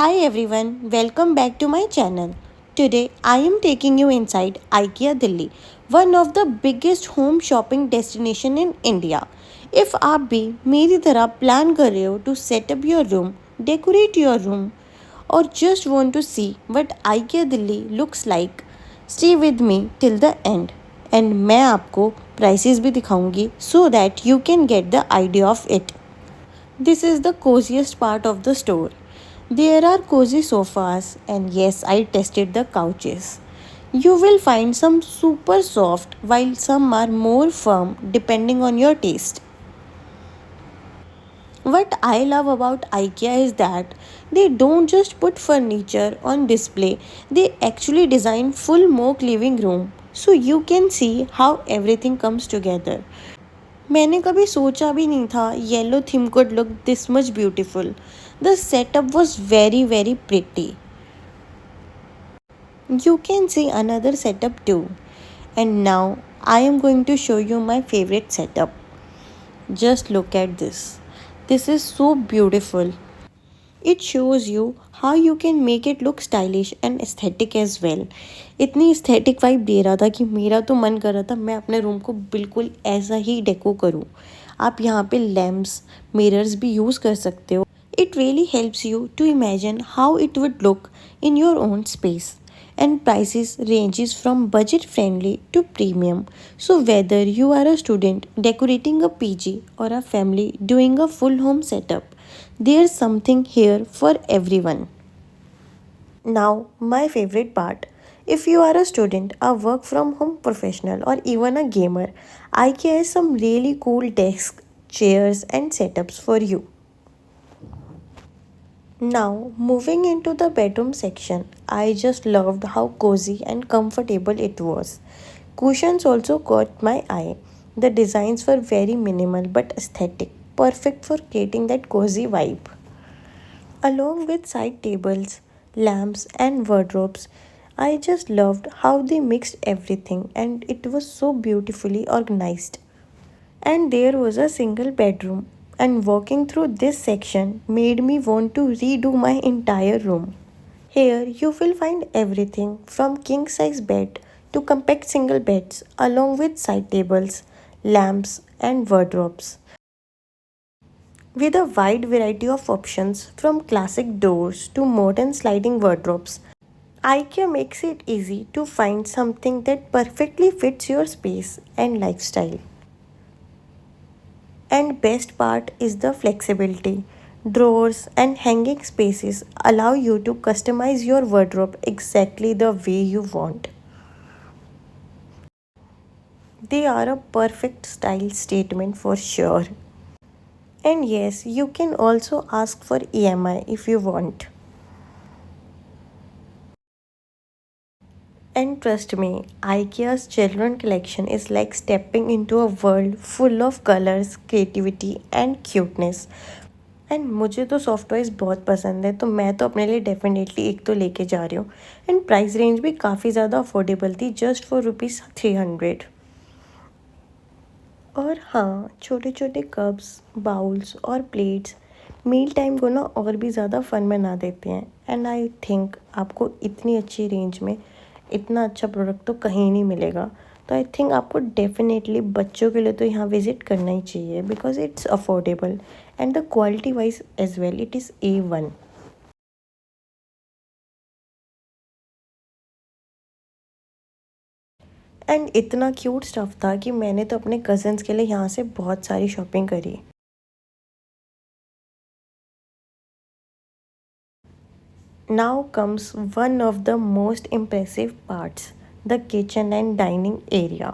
Hi everyone, welcome back to my channel. Today I am taking you inside IKEA Delhi, one of the biggest home shopping destination in India. If आप भी मेरी तरह plan कर रहे हो to set up your room, decorate your room or just want to see what IKEA Delhi looks like, stay with me till the end. And मैं आपको prices भी दिखाऊंगी so that you can get the idea of it. This is the coziest part of the store. There are cozy sofas, and yes, I tested the couches. You will find some super soft, while some are more firm depending on your taste. What I love about IKEA is that they don't just put furniture on display, they actually design full mock living room so you can see how everything comes together. मैंने कभी सोचा भी नहीं था yellow theme could look this much beautiful. The setup was very pretty. You can see another setup too. And now I am going to show you my favorite setup. Just look at this. This is so beautiful. It shows you how you can make it look stylish and aesthetic as well. इतनी aesthetic vibe दे रहा था कि मेरा तो मन कर रहा था मैं अपने रूम को बिल्कुल ऐसा ही डेको करूँ. आप यहाँ पे लैम्प्स मिरर्स भी यूज़ कर सकते हो. It really helps you to imagine how it would look in your own space. And prices ranges from budget friendly to premium. So whether you are a student decorating a PG or a family doing a full home setup, there's something here for everyone. Now, my favorite part. If you are a student, a work from home professional, or even a gamer, IKEA has some really cool desks, chairs, and setups for you. Now, moving into the bedroom section, I just loved how cozy and comfortable it was. Cushions also caught my eye. The designs were very minimal but aesthetic, perfect for creating that cozy vibe. Along with side tables, lamps, and wardrobes, I just loved how they mixed everything and it was so beautifully organized. And there was a single bedroom, and walking through this section made me want to redo my entire room. Here you will find everything from king size bed to compact single beds along with side tables, lamps and wardrobes. With a wide variety of options from classic doors to modern sliding wardrobes, IKEA makes it easy to find something that perfectly fits your space and lifestyle. And best part is the flexibility. Drawers and hanging spaces allow you to customize your wardrobe exactly the way you want. They are a perfect style statement for sure. And yes, you can also ask for EMI if you want. And trust me, IKEA's children collection is like stepping into a world full of colors, creativity and cuteness. And मुझे तो soft toys बहुत पसंद है तो मैं तो अपने लिए डेफिनेटली एक तो लेके जा रही हूँ. एंड प्राइस रेंज भी काफ़ी ज़्यादा अफोर्डेबल थी जस्ट फॉर ₹300. और हाँ, छोटे छोटे कप्स, बाउल्स और प्लेट्स मील टाइम को ना और भी ज़्यादा फन बना देते हैं. एंड आई थिंक आपको इतनी अच्छी रेंज में इतना अच्छा प्रोडक्ट तो कहीं नहीं मिलेगा. तो आई थिंक आपको डेफिनेटली बच्चों के लिए तो यहाँ विज़िट करना ही चाहिए because it's affordable and the quality wise as well it is A1. And इतना क्यूट स्टफ़ था कि मैंने तो अपने कज़न्स के लिए यहाँ से बहुत सारी शॉपिंग करी. Now comes one of the most impressive parts, the kitchen and dining area.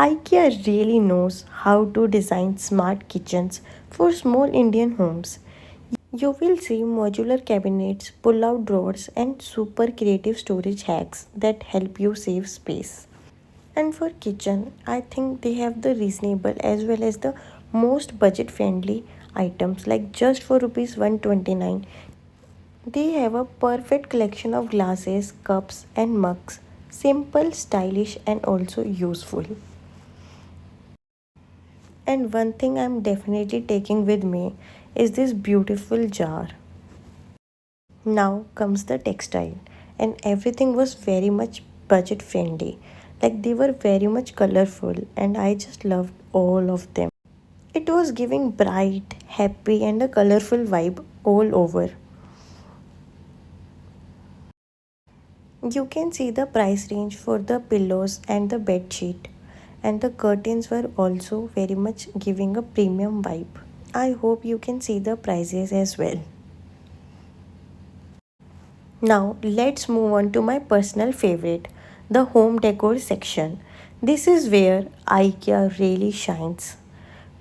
IKEA really knows how to design smart kitchens for small Indian homes. You will see modular cabinets, pull out drawers, and super creative storage hacks that help you save space. And for kitchen, I think they have the reasonable as well as the most budget friendly items like just for rupees 129. They have a perfect collection of glasses, cups, and mugs. Simple, stylish, and also useful. And one thing I'm definitely taking with me is this beautiful jar. Now comes the textile, and everything was very much budget friendly. Like they were very much colorful, and I just loved all of them. It was giving bright, happy, and a colorful vibe all over. You can see the price range for the pillows and the bed sheet, and the curtains were also very much giving a premium vibe. I hope you can see the prices as well. Now let's move on to my personal favorite, the home decor section. This is where IKEA really shines.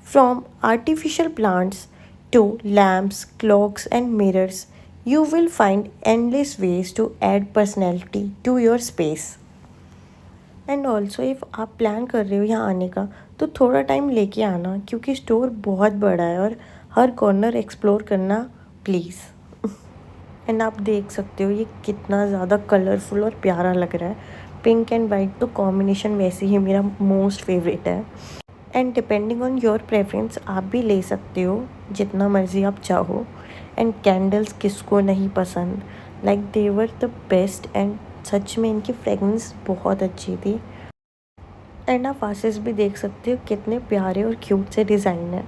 From artificial plants to lamps, clocks, and mirrors, you will find endless ways to add personality to your space. And also if आप plan कर रहे हो यहाँ आने का तो थोड़ा time लेके आना क्योंकि स्टोर बहुत बड़ा है और हर कॉर्नर एक्सप्लोर करना प्लीज़। एंड आप देख सकते हो ये कितना ज़्यादा कलरफुल और प्यारा लग रहा है। पिंक एंड वाइट तो कॉम्बिनेशन वैसे ही मेरा मोस्ट फेवरेट है। And depending on your preference आप भी ले सकते हो जितना मर्ज़ी आप चाहो। एंड कैंडल्स किसको नहीं पसंद, like they were the best. And such में इनकी फ्रेगनेंस बहुत अच्छी थी। एंड आप वासेस भी देख सकते हो कितने प्यारे और क्यूट से डिज़ाइन है।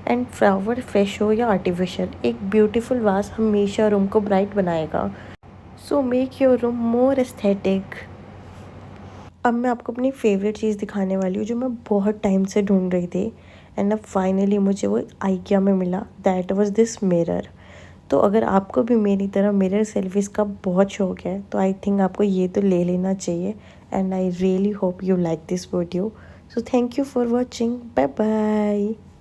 एंड फ्लावर फ्रेश हो या आर्टिफिशियल, एक ब्यूटीफुल वास हमेशा रूम को ब्राइट बनाएगा। So make your room more aesthetic. अब मैं आपको अपनी फेवरेट चीज़ दिखाने वाली हूँ जो मैं बहुत टाइम से ढूंढ रही थी। एंड अब फाइनली मुझे वो आइकिया में मिला। That was this mirror. तो अगर आपको भी मेरी तरह मिरर सेल्फीज़ का बहुत शौक है तो आई थिंक आपको ये तो ले लेना चाहिए। And I really hope you like this video. So thank you for watching. Bye bye.